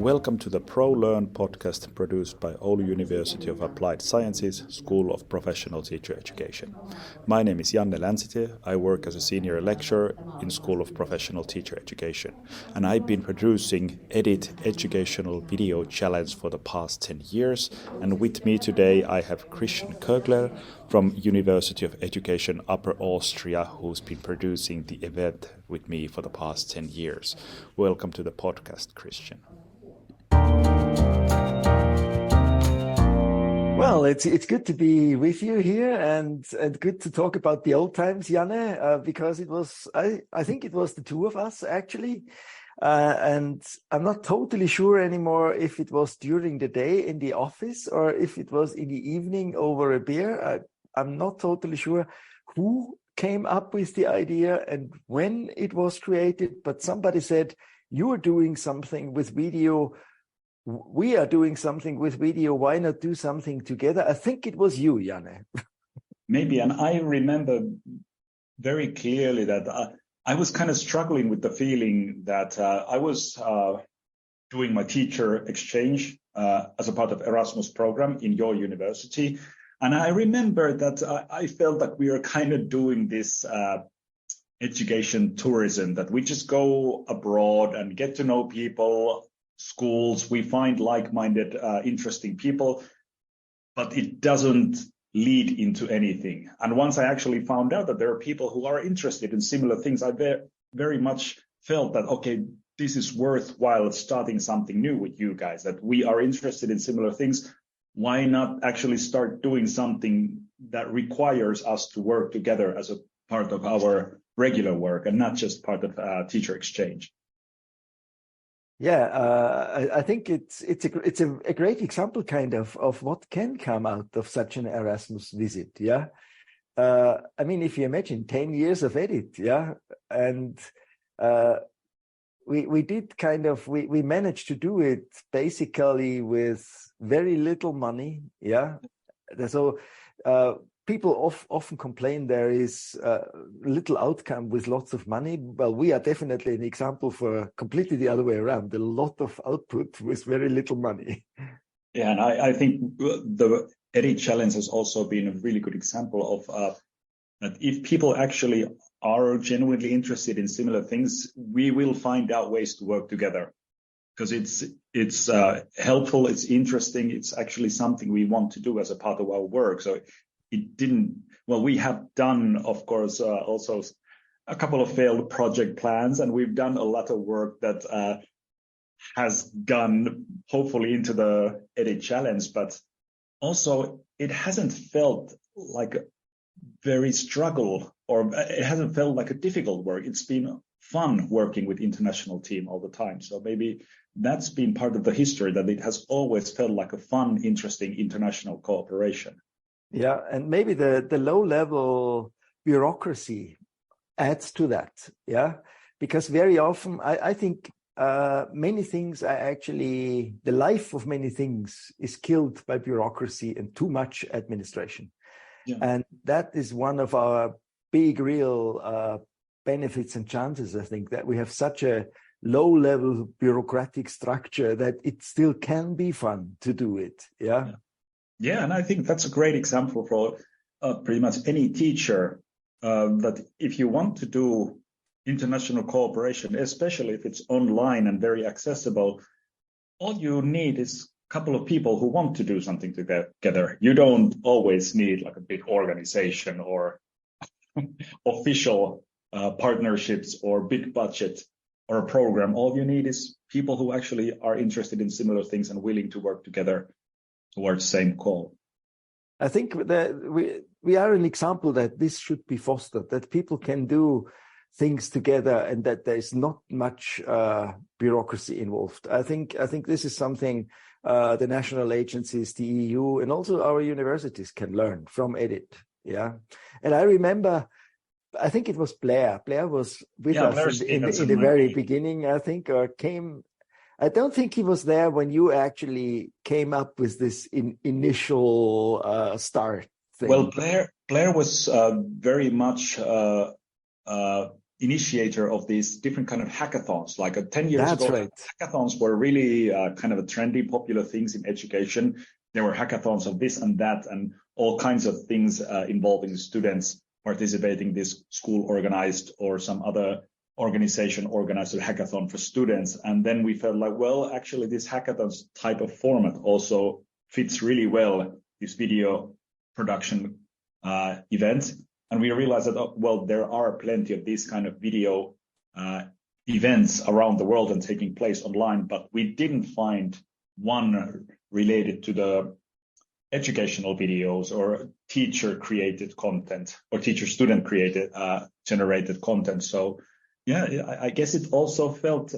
Welcome to the ProLearn podcast produced by Oulu University of Applied Sciences School of Professional Teacher Education. My name is Janne Länsitie. I work as a senior lecturer in School of Professional Teacher Education, and I've been producing Edit Educational Video Challenge for the past 10 years. And with me today I have Kogler from University of Education Upper Austria, who's been producing the event with me for the past 10 years. Welcome to the podcast, Christian. Well, it's good to be with you here and good to talk about the old times, Janne, because it was I think it was the two of us actually, and I'm not totally sure anymore if it was during the day in the office or if it was in the evening over a beer. I'm not totally sure who came up with the idea and when it was created, but somebody said, "You are doing something with video. We are doing something with video. Why not do something together?" I think it was you, Janne. Maybe, and I remember very clearly that I was kind of struggling with the feeling that I was doing my teacher exchange as a part of Erasmus program in your university. And I remember that I felt that we were kind of doing this education tourism, that we just go abroad and get to know people, schools, we find like-minded, interesting people, but it doesn't lead into anything. And once I actually found out that there are people who are interested in similar things, I very much felt that, okay, this is worthwhile starting something new with you guys, that we are interested in similar things. Why not actually start doing something that requires us to work together as a part of our regular work and not just part of teacher exchange? Yeah, I think it's a great example kind of what can come out of such an Erasmus visit. Yeah, I mean, if you imagine 10 years of Edit, yeah, and we did we managed to do it basically with very little money. Yeah, so people often complain there is little outcome with lots of money. Well, we are definitely an example for completely the other way around. A lot of output with very little money. Yeah, and I think the Edit Challenge has also been a really good example of that if people actually are genuinely interested in similar things, we will find out ways to work together. Because it's helpful, it's interesting, it's actually something we want to do as a part of our work. So we have done, of course, also a couple of failed project plans, and we've done a lot of work that has gone hopefully into the Edit Challenge, but also it hasn't felt like a very struggle, or it hasn't felt like a difficult work. It's been fun working with international team all the time. So maybe that's been part of the history, that it has always felt like a fun, interesting international cooperation. Yeah, and maybe the low-level bureaucracy adds to that, yeah? Because very often, I think many things are actually, the life of many things is killed by bureaucracy and too much administration. Yeah. And that is one of our big, real benefits and chances, I think, that we have such a low-level bureaucratic structure that it still can be fun to do it, yeah? Yeah, and I think that's a great example for pretty much any teacher, that if you want to do international cooperation, especially if it's online and very accessible, all you need is a couple of people who want to do something together. You don't always need like a big organization or official partnerships or big budget or a program. All you need is people who actually are interested in similar things and willing to work together towards the same goal. I think that we are an example that this should be fostered, that people can do things together and that there is not much bureaucracy involved. I think this is something the national agencies, the EU, and also our universities can learn from Edit. Yeah, and I remember, I think it was Blair. Blair was with us in the very beginning, I think, or came. I don't think he was there when you actually came up with this initial start thing. Well, Blair was very much initiator of these different kind of hackathons. Like 10 years That's ago, right. hackathons were really kind of a trendy, popular things in education. There were hackathons of this and that, and all kinds of things involving students participating. This school organized or some other organization organized a hackathon for students. And then we felt like, well, actually, this hackathon type of format also fits really well this video production event. And we realized that, well, there are plenty of these kind of video events around the world and taking place online, but we didn't find one related to the educational videos or teacher-created content or teacher-student created generated content. So, yeah, I guess it also felt,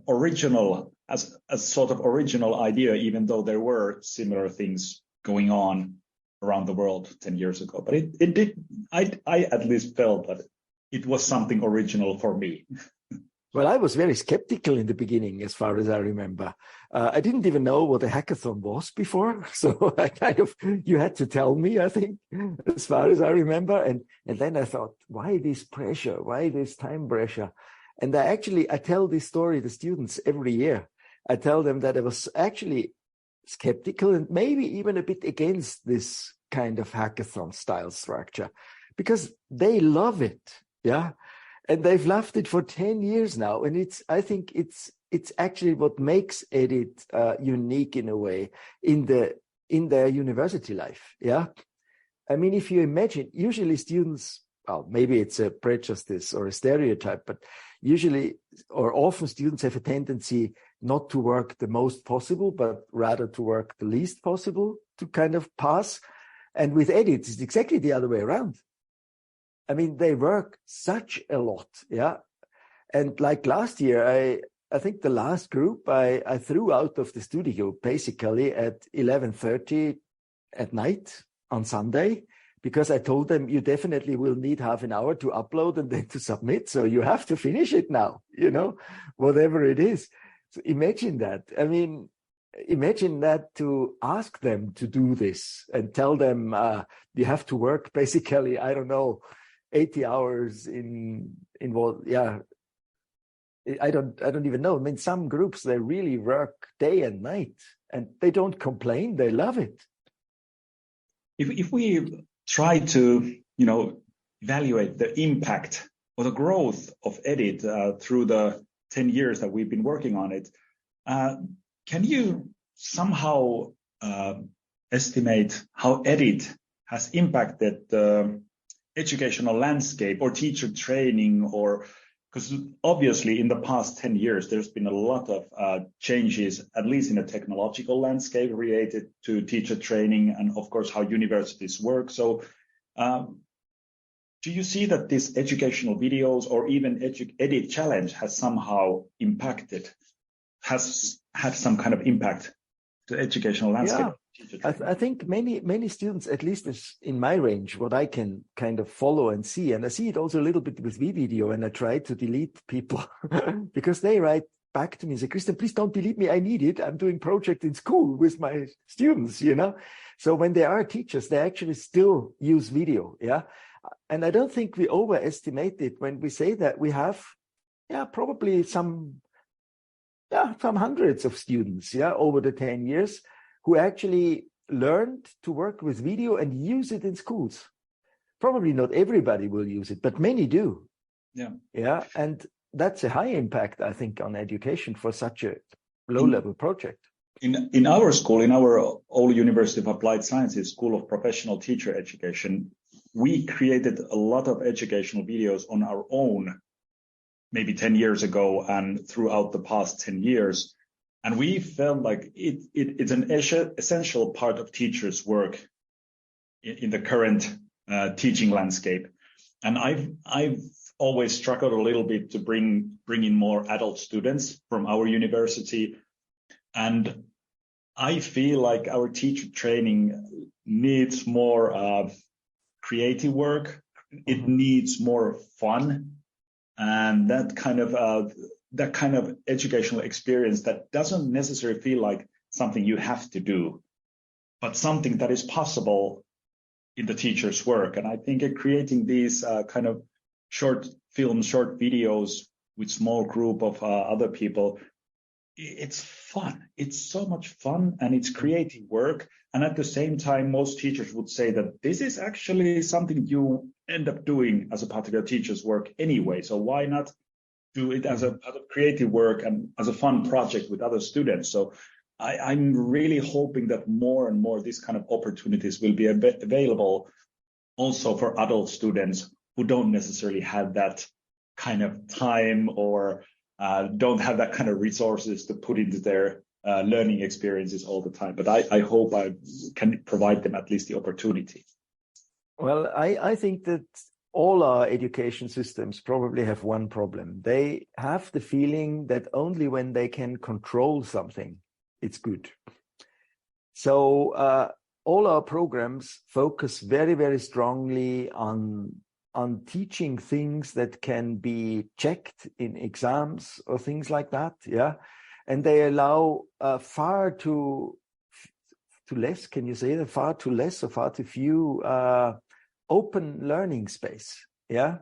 original as sort of original idea, even though there were similar things going on around the world 10 years ago. But it did, I at least felt that it was something original for me. Well, I was very skeptical in the beginning, as far as I remember. I didn't even know what a hackathon was before. So you had to tell me, I think, as far as I remember. And then I thought, why this pressure? Why this time pressure? And I tell this story to students every year. I tell them that I was actually skeptical and maybe even a bit against this kind of hackathon style structure because they love it. Yeah. And they've loved it for 10 years now. And I think it's actually what makes EDIT unique in a way in their university life. Yeah. I mean, if you imagine, usually students, well, maybe it's a prejudice or a stereotype, but usually or often students have a tendency not to work the most possible, but rather to work the least possible to kind of pass. And with EDIT, it's exactly the other way around. I mean, they work such a lot, yeah. And like last year, I think the last group I threw out of the studio basically at 11:30 at night on Sunday, because I told them you definitely will need half an hour to upload and then to submit. So you have to finish it now, whatever it is. So imagine that. I mean, imagine that to ask them to do this and tell them you have to work basically, I don't know, 80 hours in what, yeah. I don't even know. I mean, some groups, they really work day and night and they don't complain. They love it. If we try to, evaluate the impact or the growth of EDIT through the 10 years that we've been working on it, can you somehow estimate how EDIT has impacted the educational landscape or teacher training? Or because obviously in the past 10 years, there's been a lot of changes, at least in the technological landscape related to teacher training and of course how universities work. So do you see that this educational videos or even EDIT challenge has somehow has had some kind of impact to educational landscape? Yeah. I think many students, at least in my range, what I can kind of follow and see, and I see it also a little bit with video, and I try to delete people because they write back to me and say, Christian, please don't delete me. I need it. I'm doing project in school with my students, So when they are teachers, they actually still use video, yeah. And I don't think we overestimate it when we say that we have, probably some hundreds of students, over the 10 years who actually learned to work with video and use it in schools. Probably not everybody will use it, but many do. Yeah. Yeah. And that's a high impact, I think, on education for such a low-level project. In our school, in our Oulu University of Applied Sciences School of Professional Teacher Education, we created a lot of educational videos on our own, maybe 10 years ago and throughout the past 10 years. And we felt like it's an essential part of teachers' work in the current teaching landscape. And I've always struggled a little bit to bring in more adult students from our university. And I feel like our teacher training needs more creative work. It needs more fun, and that kind of educational experience that doesn't necessarily feel like something you have to do, but something that is possible in the teacher's work. And I think creating these kind of short films, short videos with small group of other people. It's fun. It's so much fun, and it's creative work. And at the same time, most teachers would say that this is actually something you end up doing as a part of your teacher's work anyway. So why not do it as a creative work and as a fun project with other students? So I'm really hoping that more and more these kind of opportunities will be available also for adult students who don't necessarily have that kind of time or don't have that kind of resources to put into their learning experiences all the time. But I hope I can provide them at least the opportunity. Well, I think that all our education systems probably have one problem. They have the feeling that only when they can control something, it's good. So all our programs focus very, very strongly on teaching things that can be checked in exams or things like that, yeah. And they allow far too less, can you say that? Far too less or far too few open learning space, yeah.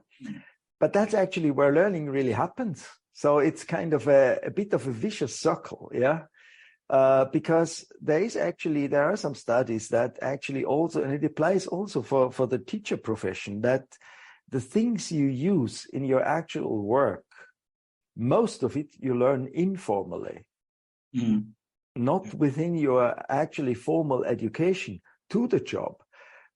But that's actually where learning really happens. So it's kind of a bit of a vicious circle, yeah. Because there are some studies that actually also, and it applies also for the teacher profession, that the things you use in your actual work, most of it you learn informally, not within your actually formal education to the job.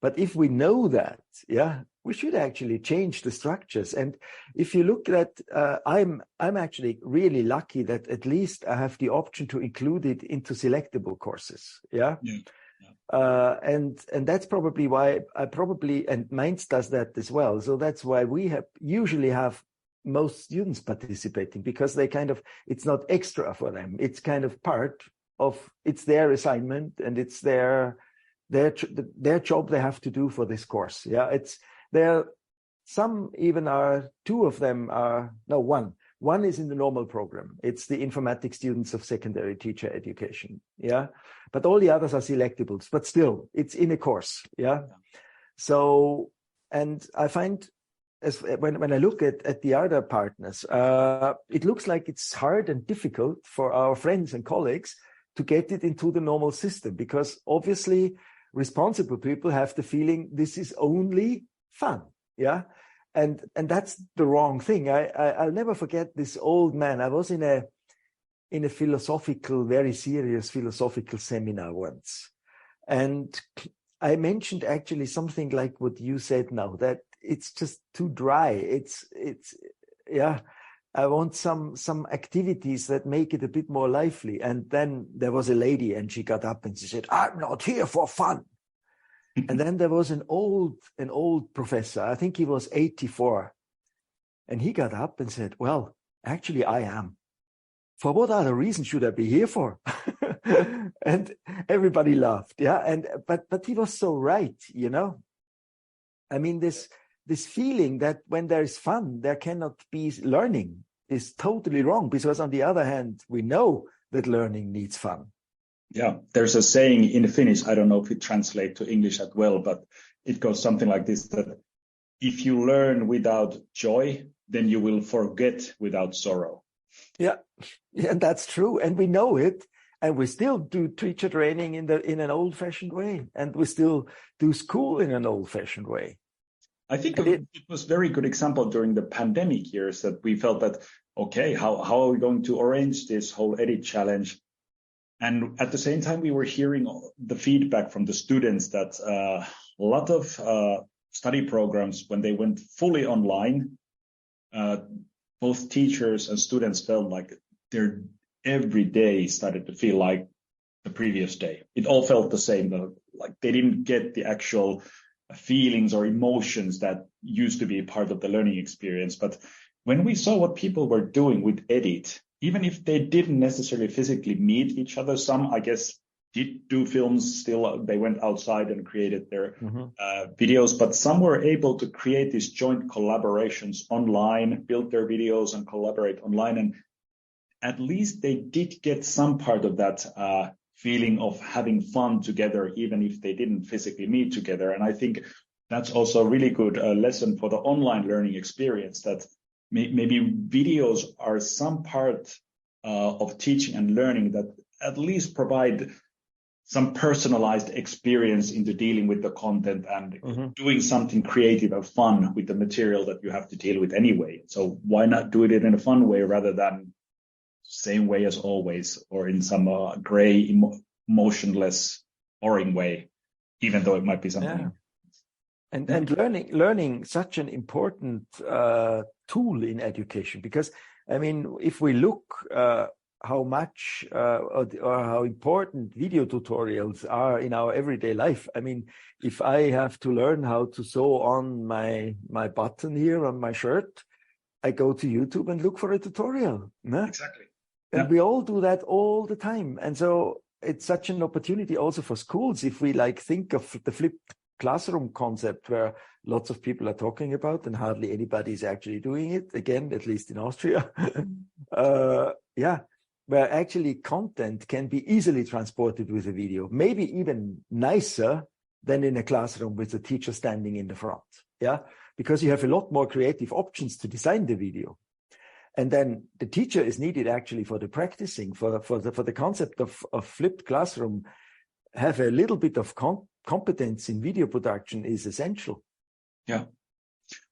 But if we know that, yeah, we should actually change the structures. And if you look at, I'm actually really lucky that at least I have the option to include it into selectable courses, yeah. And that's probably why and Mainz does that as well. So that's why we usually have most students participating, because it's not extra for them. It's kind of part of, it's their assignment and it's their job they have to do for this course. Yeah, one is in the normal program. It's the informatics students of secondary teacher education. Yeah. But all the others are selectables, but still it's in a course. Yeah. So, and I find when I look at the other partners, it looks like it's hard and difficult for our friends and colleagues to get it into the normal system, because obviously responsible people have the feeling this is only fun. Yeah. And that's the wrong thing. I'll never forget this old man. I was in a very serious philosophical seminar once. And I mentioned actually something like what you said now, that it's just too dry. I want some activities that make it a bit more lively. And then there was a lady and she got up and she said, "I'm not here for fun." And then there was an old professor, I think he was 84. And he got up and said, "Well, actually I am. For what other reason should I be here for?" And everybody laughed. Yeah. But he was so right, you know. I mean, this feeling that when there is fun, there cannot be learning is totally wrong, because on the other hand, we know that learning needs fun. Yeah, there's a saying in Finnish, I don't know if it translates to English as well, but it goes something like this, that if you learn without joy, then you will forget without sorrow. Yeah, and that's true. And we know it. And we still do teacher training in an old-fashioned way. And we still do school in an old-fashioned way. I think it was a very good example during the pandemic years that we felt that, okay, how are we going to arrange this whole edit challenge? And at the same time, we were hearing the feedback from the students that a lot of study programs, when they went fully online, both teachers and students felt like their every day started to feel like the previous day. It all felt the same, like they didn't get the actual feelings or emotions that used to be part of the learning experience. But when we saw what people were doing with edit, even if they didn't necessarily physically meet each other, some, I guess, did do films still. They went outside and created their videos, but some were able to create these joint collaborations online, build their videos and collaborate online. And at least they did get some part of that feeling of having fun together, even if they didn't physically meet together. And I think that's also a really good lesson for the online learning experience, that maybe videos are some part of teaching and learning that at least provide some personalized experience into dealing with the content and doing something creative and fun with the material that you have to deal with anyway. So why not do it in a fun way rather than same way as always, or in some gray, emotionless, boring way, even though it might be something. Yeah. And learning such an important tool in education, because I mean, if we look how much or how important video tutorials are in our everyday life. I mean, if I have to learn how to sew on my button here on my shirt, I go to YouTube and look for a tutorial. No? Exactly. And we all do that all the time. And so it's such an opportunity also for schools. If we think of the flipped classroom concept where lots of people are talking about and hardly anybody is actually doing it, again, at least in Austria. Where actually content can be easily transported with a video, maybe even nicer than in a classroom with the teacher standing in the front. Yeah, because you have a lot more creative options to design the video. And then the teacher is needed actually for the practicing, for the concept of flipped classroom. Have a little bit of competence in video production is essential. Yeah,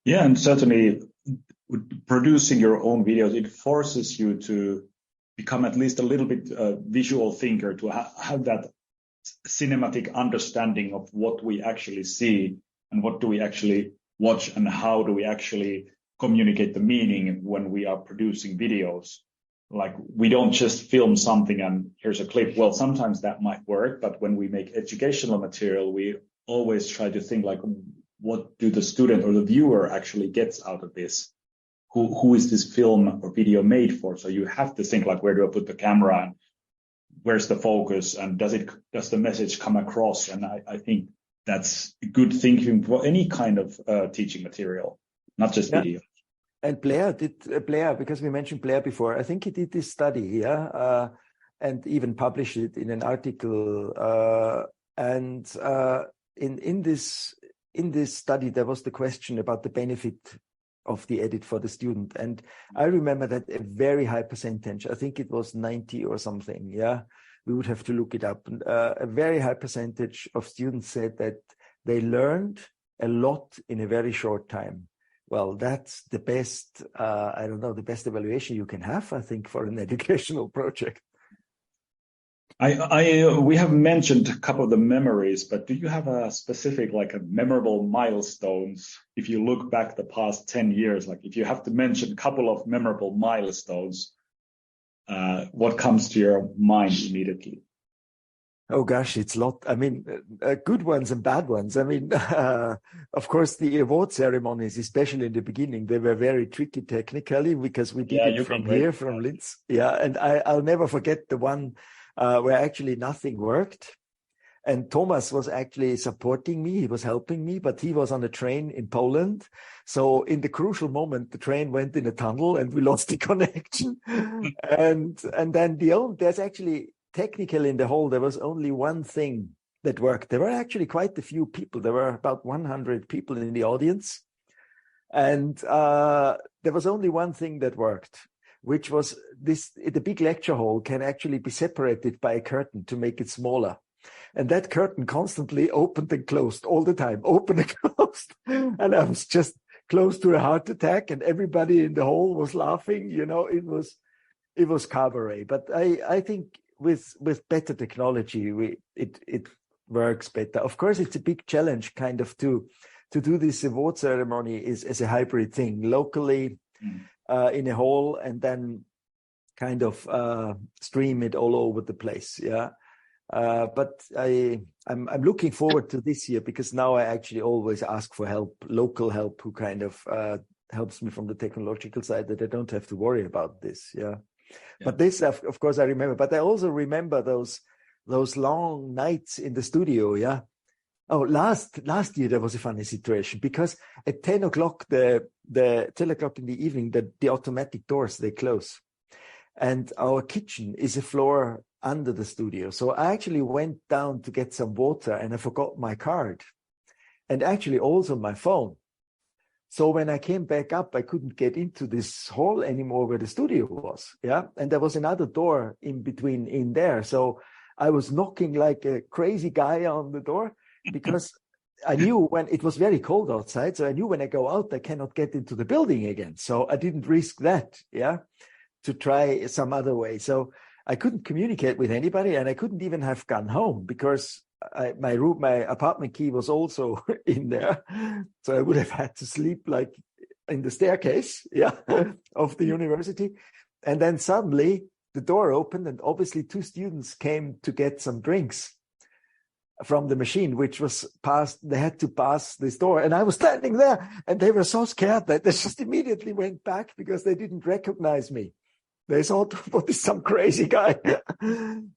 and certainly producing your own videos, it forces you to become at least a little bit visual thinker, to have that cinematic understanding of what we actually see and what do we actually watch and how do we actually communicate the meaning when we are producing videos. Like, we don't just film something and here's a clip. Well, sometimes that might work, but when we make educational material, we always try to think like, what do the student or the viewer actually gets out of this? Who is this film or video made for? So you have to think like, where do I put the camera and where's the focus and does the message come across? And I think that's good thinking for any kind of teaching material, not just video. And Blair, because we mentioned Blair before, I think he did this study, and even published it in an article. In this study, there was the question about the benefit of the edit for the student. And I remember that a very high percentage, I think it was 90 or something. Yeah, we would have to look it up. A very high percentage of students said that they learned a lot in a very short time. Well, that's the best, the best evaluation you can have, I think, for an educational project. We have mentioned a couple of the memories, but do you have a specific, memorable milestones? If you look back the past 10 years, if you have to mention a couple of memorable milestones, what comes to your mind immediately? Oh gosh, it's a lot. I mean, good ones and bad ones. I mean, of course, the award ceremonies, especially in the beginning, they were very tricky technically because we did it from here, from Linz. Yeah, and I'll never forget the one where actually nothing worked. And Thomas was actually supporting me. He was helping me, but he was on a train in Poland. So in the crucial moment, the train went in a tunnel and we lost the connection. and then there's actually, technically in the whole, there was only one thing that worked. There were actually quite a few people. There were about 100 people in the audience. And there was only one thing that worked, which was the big lecture hall can actually be separated by a curtain to make it smaller. And that curtain constantly opened and closed all the time, opened and closed. And I was just close to a heart attack and everybody in the hall was laughing. You know, it was cabaret. But I think with better technology, it works better. Of course, it's a big challenge kind of to do this award ceremony as a hybrid thing, locally in a hall and then kind of stream it all over the place. Yeah. But I'm looking forward to this year because now I actually always ask for help, local help, who kind of helps me from the technological side, that I don't have to worry about this. Yeah. But this, of course, I remember. But I also remember those long nights in the studio. Yeah. Oh, last year there was a funny situation because at 10 o'clock, the 10 o'clock in the evening, the automatic doors, they close, and our kitchen is a floor under the studio. So I actually went down to get some water and I forgot my card. and actually also my phone. So when I came back up, I couldn't get into this hall anymore where the studio was. Yeah. And there was another door in between in there. So I was knocking like a crazy guy on the door because I knew when it was very cold outside. So I knew when I go out, I cannot get into the building again. So I didn't risk that. Yeah. To try some other way. So I couldn't communicate with anybody, and I couldn't even have gone home because my apartment key was also in there. So I would have had to sleep like in the staircase, yeah, of the university. And then suddenly the door opened, and obviously 2 students came to get some drinks from the machine, which was passed. They had to pass this door, and I was standing there, and they were so scared that they just immediately went back because they didn't recognize me. They thought, what is some crazy guy?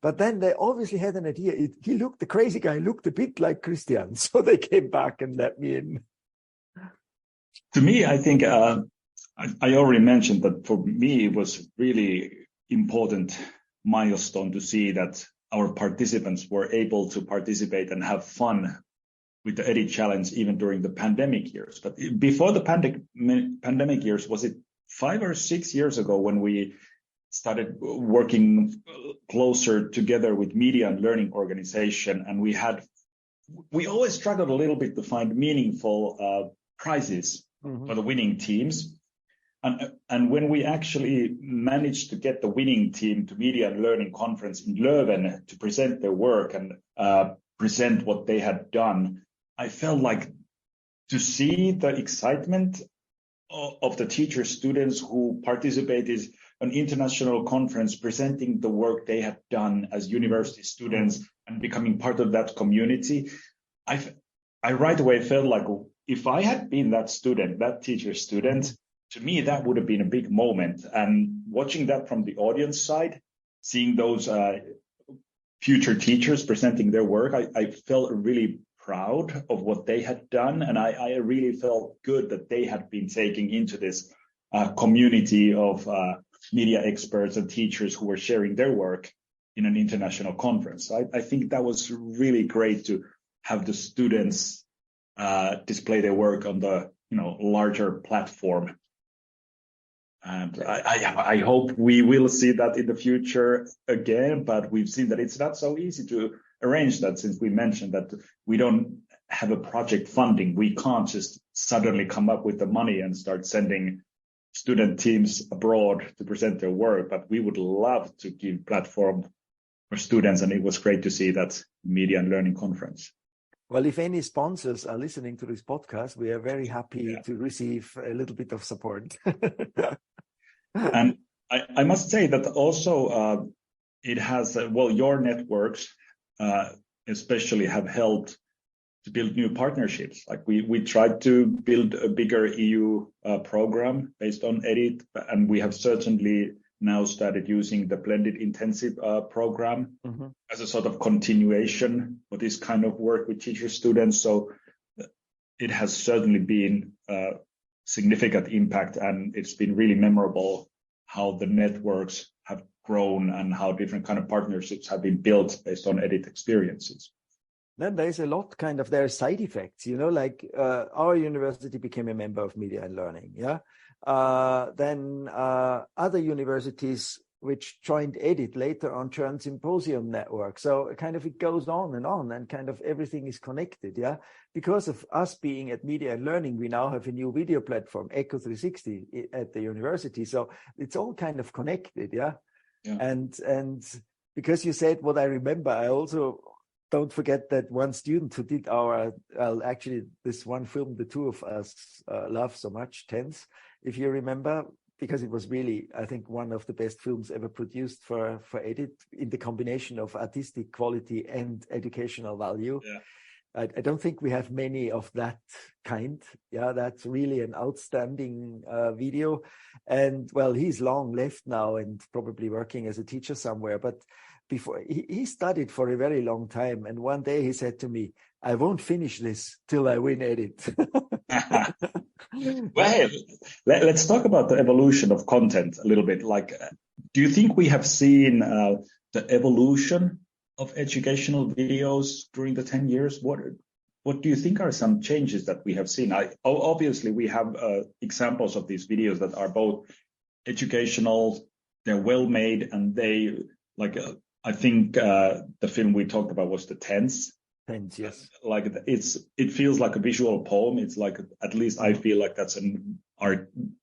But then they obviously had an idea. The crazy guy looked a bit like Christian. So they came back and let me in. To me, I think I already mentioned that for me, it was really important milestone to see that our participants were able to participate and have fun with the Edit Challenge even during the pandemic years. But before the pandemic years, was it 5 or 6 years ago when we started working closer together with media and learning organization, and we always struggled a little bit to find meaningful prizes for the winning teams. And when we actually managed to get the winning team to Media and Learning Conference in Leuven to present their work and present what they had done, I felt like to see the excitement of the teacher students who participated an international conference presenting the work they had done as university students and becoming part of that community. I right away felt like if I had been that student, that teacher student, to me, that would have been a big moment. And watching that from the audience side, seeing those future teachers presenting their work, I felt really proud of what they had done. And I really felt good that they had been taking into this community of media experts and teachers who were sharing their work in an international conference. I think that was really great to have the students display their work on the larger platform. And I hope we will see that in the future again, but we've seen that it's not so easy to arrange that, since we mentioned that we don't have a project funding. We can't just suddenly come up with the money and start sending student teams abroad to present their work, but we would love to give platform for students, and it was great to see that Media and Learning Conference. Well, if any sponsors are listening to this podcast, we are very happy to receive a little bit of support. And I must say that also it has, your networks especially have helped to build new partnerships. Like we tried to build a bigger EU program based on EDIT, and we have certainly now started using the blended intensive program as a sort of continuation for this kind of work with teacher students. So it has certainly been a significant impact, and it's been really memorable how the networks have grown and how different kind of partnerships have been built based on EDIT experiences. Then there's a lot there are side effects, like our university became a member of Media and Learning. Yeah. Then other universities which joined EDIT later on joined Symposium Network. So it goes on, and kind of everything is connected. Yeah. Because of us being at Media and Learning, we now have a new video platform, Echo 360 at the university. So it's all kind of connected. Yeah. And because you said what I remember, I also don't forget that one student who did this one film the two of us love so much, Tense, if you remember, because it was really, I think, one of the best films ever produced for EDIT in the combination of artistic quality and educational value. Yeah. I don't think we have many of that kind. Yeah, that's really an outstanding video. And he's long left now and probably working as a teacher somewhere. But before he studied for a very long time, and one day he said to me, "I won't finish this till I win EDIT." Well, let's talk about the evolution of content a little bit. Like, do you think we have seen the evolution of educational videos during the 10 years? what do you think are some changes that we have seen? Obviously, we have examples of these videos that are both educational, they're well made, and they like. I think the film we talked about was The Tens. Tens, yes. Like it feels like a visual poem. It's like, at least I feel like that's an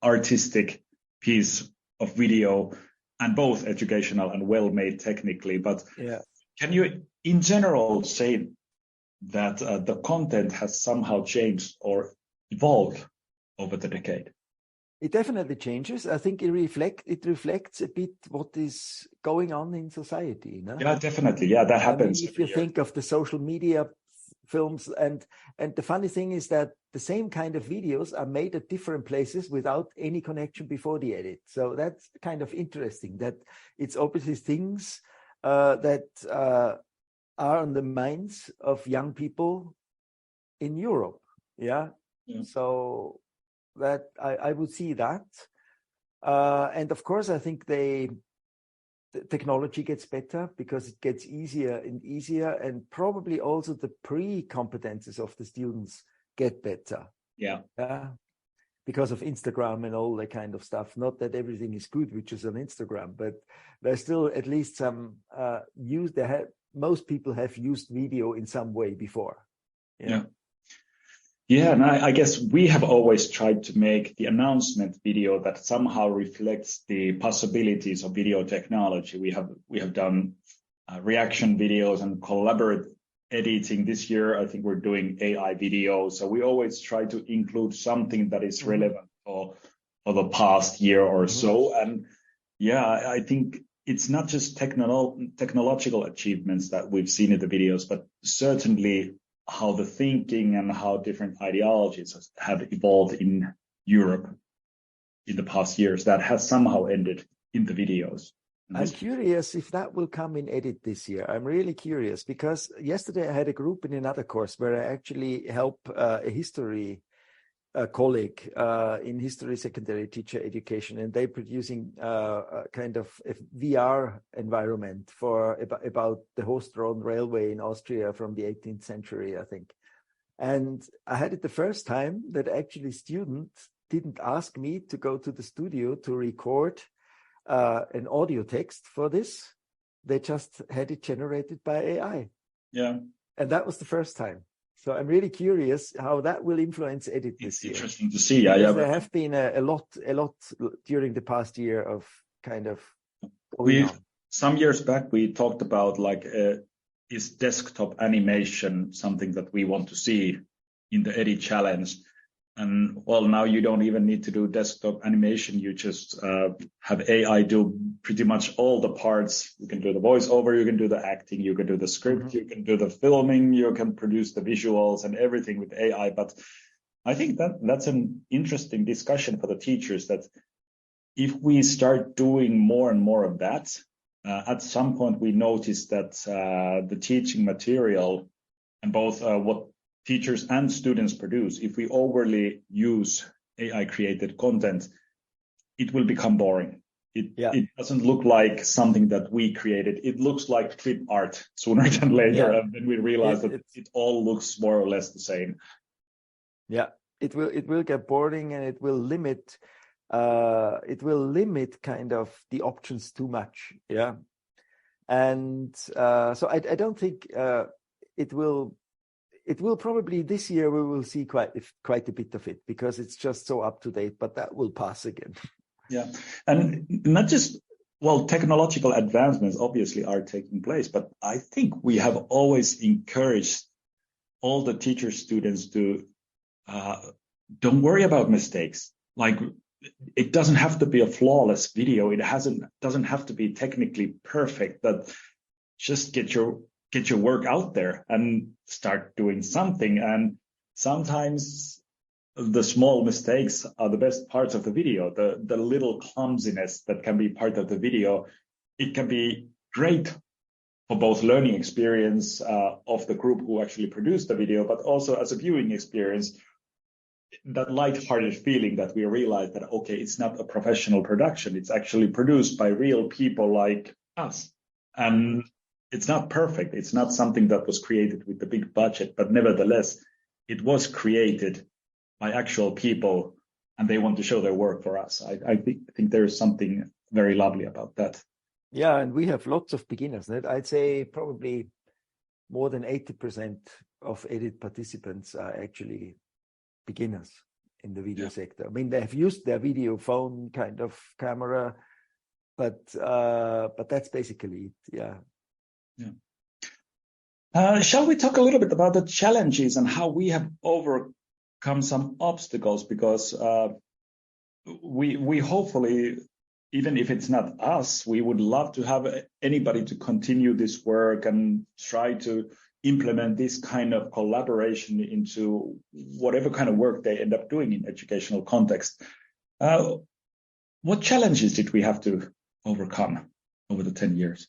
artistic piece of video, and both educational and well made technically. But yeah, can you, in general, say that the content has somehow changed or evolved over the decade? It definitely changes. I think it reflects a bit what is going on in society. You know? Yeah, definitely. Yeah, that happens. I mean, if you think of the social media films, and the funny thing is that the same kind of videos are made at different places without any connection before the edit. So that's kind of interesting, that it's obviously things that are on the minds of young people in Europe. Yeah. So that I would see that. And of course, I think the technology gets better because it gets easier and easier, and probably also the pre-competences of the students get better. Yeah. Because of Instagram and all that kind of stuff. Not that everything is good which is on Instagram, but there's still at least some most people have used video in some way before. Yeah, and I guess we have always tried to make the announcement video that somehow reflects the possibilities of video technology. We have done reaction videos and collaborative editing. This year, I think we're doing AI video. So we always try to include something that is relevant for the past year or so. And yeah, I think it's not just technological achievements that we've seen in the videos, but certainly how the thinking and how different ideologies have evolved in Europe in the past years that has somehow ended in the videos. I'm curious if that will come in edit this year. I'm really curious, because yesterday I had a group in another course where I actually help a history colleague in history secondary teacher education, and they're producing a kind of a VR environment for about the horse-drawn railway in Austria from the 18th century, I think. And I had it the first time that actually students didn't ask me to go to the studio to record an audio text for this. They just had it generated by AI. Yeah. And that was the first time. So I'm really curious how that will influence edit this year. It's interesting to see. There have been a lot during the past year of kind of some years back we talked about like is desktop animation something that we want to see in the edit challenge? And well, now you don't even need to do desktop animation. You just have AI do pretty much all the parts. You can do the voiceover, you can do the acting, you can do the script, you can do the filming, you can produce the visuals and everything with AI. But I think that's an interesting discussion for the teachers, that if we start doing more and more of that, at some point we notice that the teaching material and both what teachers and students produce, if we overly use AI created content, it will become boring. It doesn't look like something that we created. It looks like clip art sooner than later. And then we realize that it all looks more or less the same. Yeah, it will get boring, and it will limit kind of the options too much. Yeah. And so I don't think it will probably this year we will see quite a bit of it, because it's just so up to date, but that will pass again. Yeah. And not just, well, technological advancements obviously are taking place, but I think we have always encouraged all the teacher students to don't worry about mistakes. Like, it doesn't have to be a flawless video. It doesn't have to be technically perfect, but just get your work out there and start doing something. And sometimes the small mistakes are the best parts of the video, the little clumsiness that can be part of the video. It can be great for both learning experience of the group who actually produced the video, but also as a viewing experience, that lighthearted feeling that we realize that, okay, it's not a professional production. It's actually produced by real people like us. And it's not perfect. It's not something that was created with the big budget, but nevertheless, it was created by actual people and they want to show their work for us. I think there is something very lovely about that. Yeah, and we have lots of beginners. I'd say probably more than 80% of EDIT participants are actually beginners in the video sector. I mean, they have used their video phone kind of camera, but that's basically it. Shall we talk a little bit about the challenges and how we have overcome some obstacles? Because we hopefully, even if it's not us, we would love to have anybody to continue this work and try to implement this kind of collaboration into whatever kind of work they end up doing in educational context. What challenges did we have to overcome over the 10 years?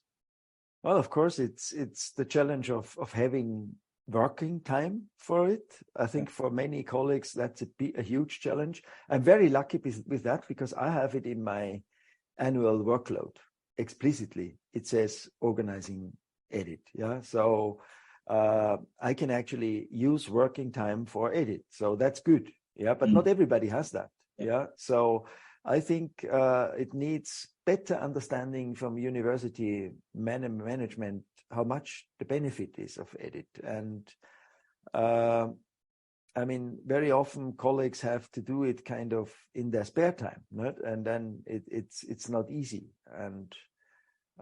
Well, of course, it's the challenge of having working time for it. I think for many colleagues, that's a huge challenge. I'm very lucky with that because I have it in my annual workload explicitly. It says organizing EDIT. Yeah. So I can actually use working time for EDIT. So that's good. Yeah. But not everybody has that. Yeah. So I think it needs better understanding from university management how much the benefit is of EDIT. And I mean, very often colleagues have to do it kind of in their spare time, right? And then it's not easy. And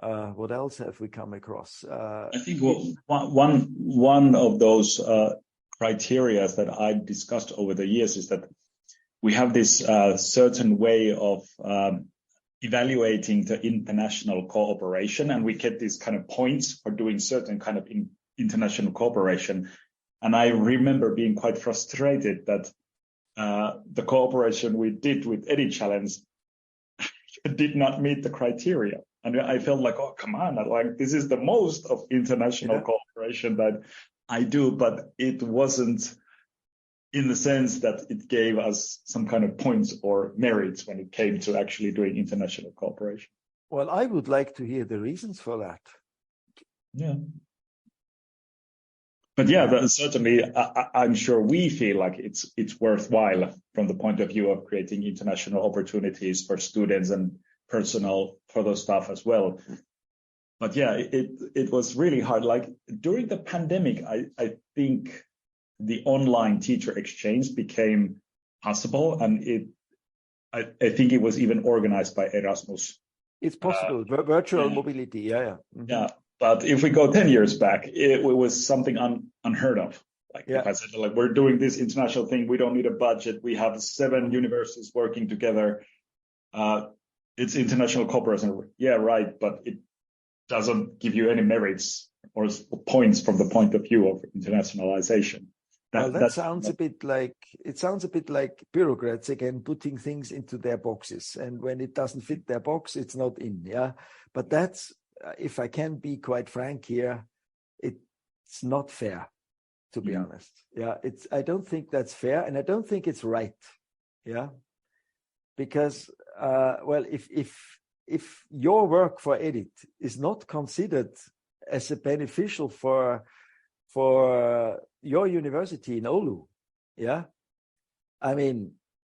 what else have we come across? I think one of those criteria that I've discussed over the years is that we have this certain way of evaluating the international cooperation, and we get these kind of points for doing certain kind of international cooperation. And I remember being quite frustrated that the cooperation we did with EDIT Challenge did not meet the criteria. And I felt like, oh, come on, like this is the most of international cooperation that I do, but it wasn't in the sense that it gave us some kind of points or merits when it came to actually doing international cooperation. Well, I would like to hear the reasons for that. Yeah. But yeah, certainly, I'm sure we feel like it's worthwhile from the point of view of creating international opportunities for students and personnel for those stuff as well. But yeah, it was really hard. Like during the pandemic, I think the online teacher exchange became possible, and I think it was even organized by Erasmus. It's possible, virtual mobility, Mm-hmm. Yeah, but if we go 10 years back, it was something unheard of. Like if I said, like, we're doing this international thing, we don't need a budget, we have 7 universities working together, it's international cooperation. Yeah, right, but it doesn't give you any merits or points from the point of view of internationalization. That sounds a bit like bureaucrats again putting things into their boxes, and when it doesn't fit their box, it's not in. Yeah, but that's, if I can be quite frank here, it's not fair, to be honest. Yeah, I don't think that's fair, and I don't think it's right. Yeah, because well, if your work for EDIT is not considered as a beneficial for your university in Oulu, yeah, I mean,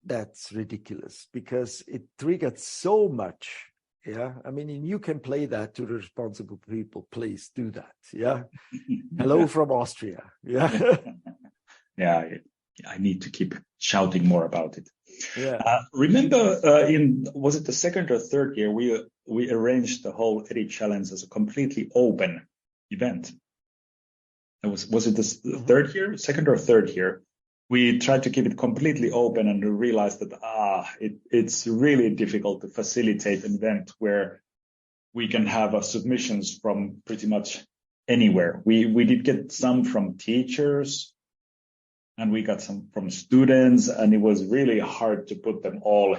that's ridiculous because it triggered so much. Yeah, I mean, and you can play that to the responsible people. Please do that. Yeah, hello from Austria. Yeah, yeah. I need to keep shouting more about it. Yeah. Remember, was it the second or third year we arranged the whole EDIT Challenge as a completely open event? Was it the third year, second or third year? We tried to keep it completely open, and we realized that it's really difficult to facilitate an event where we can have submissions from pretty much anywhere. We did get some from teachers, and we got some from students, and it was really hard to put them all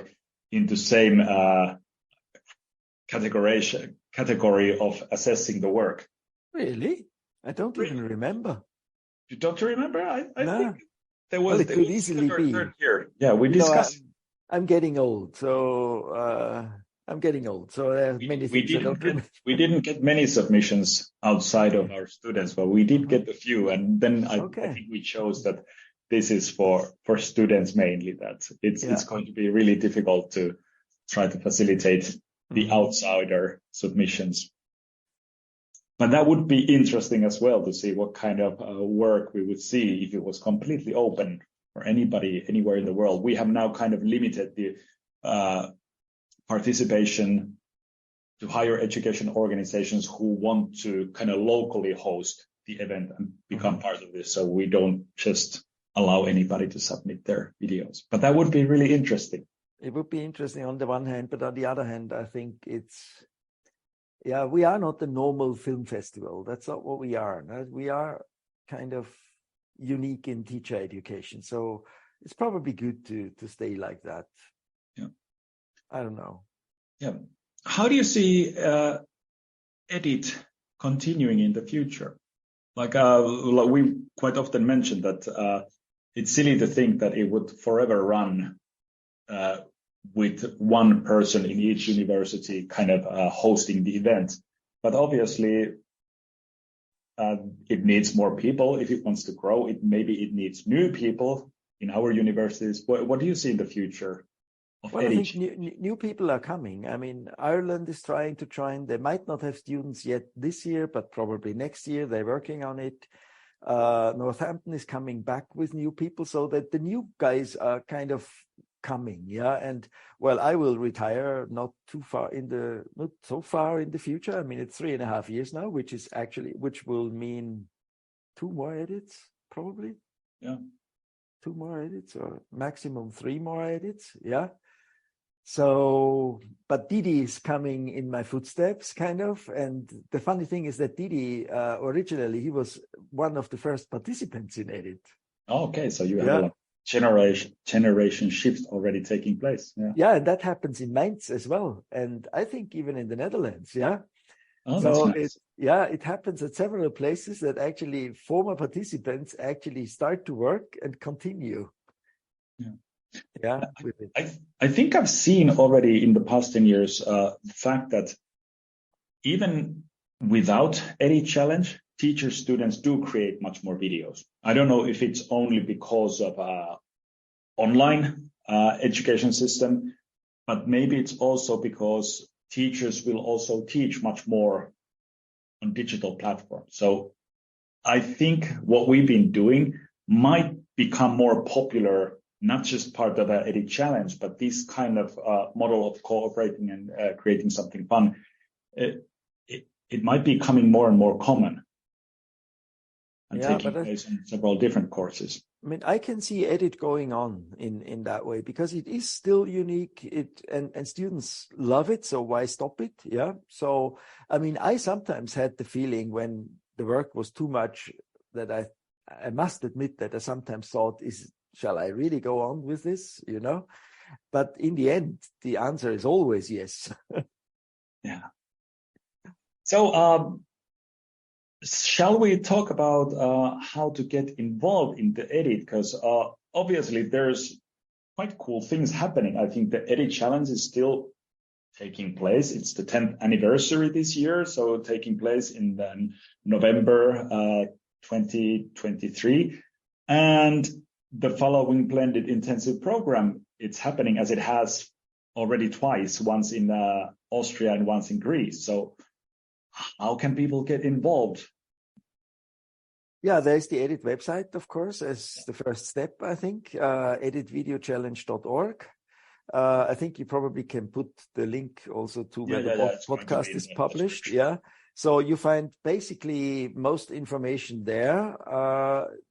into same category of assessing the work. Really? I don't even remember. You don't remember? I think there was. Well, it could easily be. Third year. Yeah, we discussed. I'm getting old, so there are many things I don't remember. We didn't get many submissions outside of our students, but we did get a few, and then I think we chose that this is for students mainly, that it's going to be really difficult to try to facilitate the outsider submissions. But that would be interesting as well to see what kind of work we would see if it was completely open for anybody anywhere in the world. We have now kind of limited the participation to higher education organizations who want to kind of locally host the event and become part of this. So we don't just allow anybody to submit their videos. But that would be really interesting. It would be interesting on the one hand, but on the other hand, I think we are not the normal film festival. That's not what we are. No? We are kind of unique in teacher education. So it's probably good to stay like that. Yeah. I don't know. Yeah. How do you see EDIT continuing in the future? Like we quite often mention that it's silly to think that it would forever run with one person in each university kind of hosting the event. But obviously, it needs more people if it wants to grow. Maybe it needs new people in our universities. What do you see in the future? Well, I think new people are coming. I mean, Ireland is trying to join. They might not have students yet this year, but probably next year. They're working on it. Northampton is coming back with new people, so that the new guys are kind of coming. Yeah. And well, I will retire not so far in the future. I mean, it's 3.5 years now, which will mean 2 more edits, probably. Yeah. 2 more edits or maximum 3 more edits. Yeah. So, but Didi is coming in my footsteps, kind of. And the funny thing is that Didi, originally, he was one of the first participants in EDIT. Oh, okay, so you have a generation shift already taking place. Yeah. Yeah, and that happens in Mainz as well. And I think even in the Netherlands, yeah. Oh, that's so nice. it happens at several places that actually former participants actually start to work and continue. Yeah. Yeah. With it. I think I've seen already in the past 10 years the fact that even without any challenge, teachers, students do create much more videos. I don't know if it's only because of online education system, but maybe it's also because teachers will also teach much more on digital platforms. So I think what we've been doing might become more popular, not just part of the EDIT challenge, but this kind of model of cooperating and creating something fun. It might be becoming more and more common and taking place in several different courses. I mean, I can see EDIT going on in that way because it is still unique. And students love it. So why stop it? Yeah. So, I mean, I sometimes had the feeling when the work was too much that I must admit that I sometimes thought, shall I really go on with this? You know, but in the end, the answer is always yes. Yeah. So, shall we talk about how to get involved in the EDIT? Because obviously there's quite cool things happening. I think the EDIT challenge is still taking place. It's the 10th anniversary this year, so taking place in November 2023. And the following blended intensive program, it's happening as it has already twice, once in Austria and once in Greece. So how can people get involved? Yeah, there's the EDIT website, of course, as the first step, I think, editvideochallenge.org. I think you probably can put the link also to where the podcast is published. Yeah. So you find basically most information there.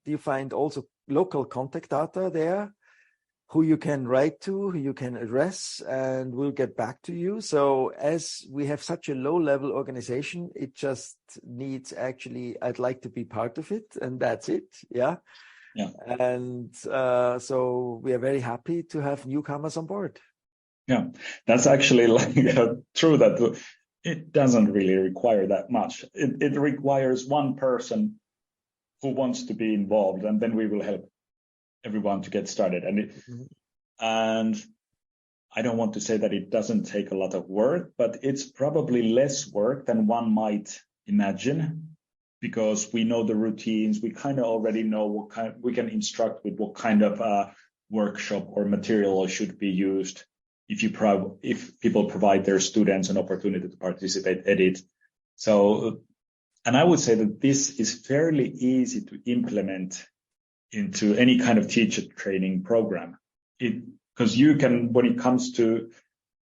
You find also local contact data there, who you can write to, who you can address, and we'll get back to you. So as we have such a low-level organization, it just needs I'd like to be part of it, and that's it. Yeah. Yeah. And so we are very happy to have newcomers on board. Yeah, that's actually true that it doesn't really require that much. It requires one person who wants to be involved, and then we will help everyone to get started. And I don't want to say that it doesn't take a lot of work, but it's probably less work than one might imagine. because we know the routines. We kind of already know we can instruct with what kind of workshop or material should be used if people provide their students an opportunity to participate, edit. So, and I would say that this is fairly easy to implement into any kind of teacher training program. Because you can, when it comes to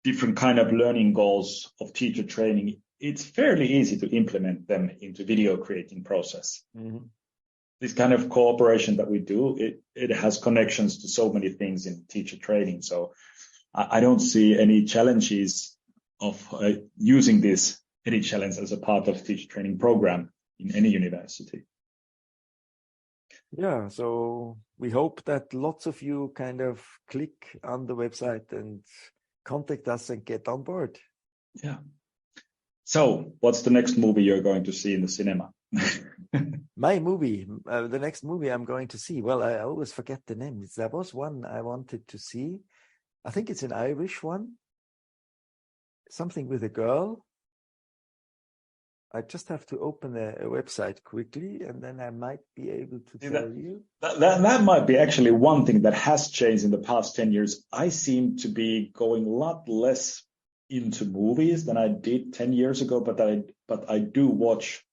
different kind of learning goals of teacher training, it's fairly easy to implement them into video creating process. Mm-hmm. This kind of cooperation that we do, it has connections to so many things in teacher training. So I don't see any challenges of using this edit challenge as a part of teacher training program in any university. Yeah, so we hope that lots of you kind of click on the website and contact us and get on board. Yeah. So what's the next movie you're going to see in the cinema? My movie, the next movie I'm going to see. Well, I always forget the name. There was one I wanted to see. I think it's an Irish one. Something with a girl. I just have to open a website quickly, and then I might be able to tell you. That might be actually one thing that has changed in the past 10 years. I seem to be going a lot less into movies than I did 10 years ago, but I do watch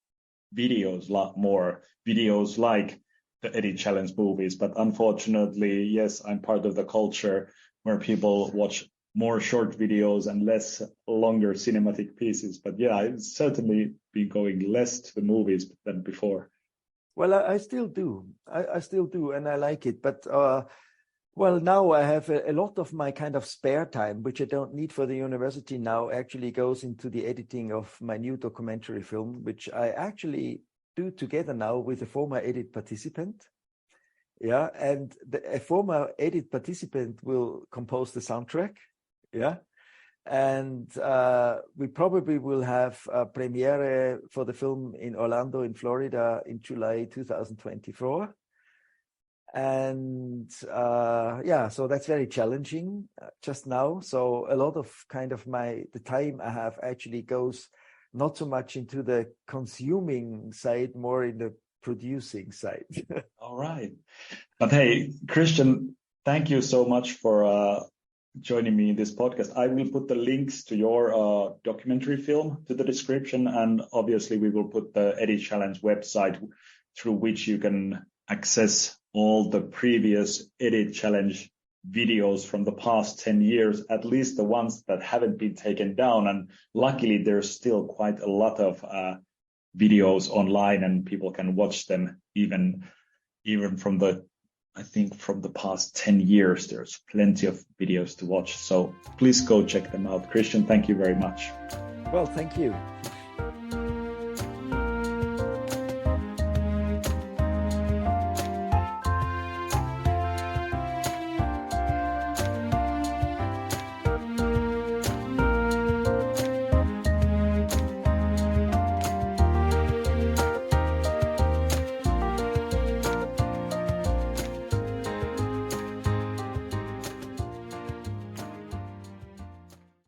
videos a lot more, videos like the Edit Challenge movies. But unfortunately, yes, I'm part of the culture where people watch more short videos and less longer cinematic pieces. But yeah, I've certainly been going less to the movies than before. Well, I still do. I still do, and I like it. But well, now I have a lot of my kind of spare time, which I don't need for the university now, actually goes into the editing of my new documentary film, which I actually do together now with a former edit participant. Yeah, and a former edit participant will compose the soundtrack. Yeah, and we probably will have a premiere for the film in Orlando, in Florida, in July 2024. And yeah, so that's very challenging just now. So a lot of kind of the time I have actually goes not so much into the consuming side, more in the producing side. All right. But hey, Christian, thank you so much for joining me in this podcast. I will put the links to your documentary film to the description, and obviously we will put the Edit Challenge website through which you can access all the previous Edit Challenge videos from the past 10 years, at least the ones that haven't been taken down. And luckily, there's still quite a lot of videos online, and people can watch them even from from the past 10 years. There's plenty of videos to watch. So please go check them out. Christian, thank you very much. Well, thank you.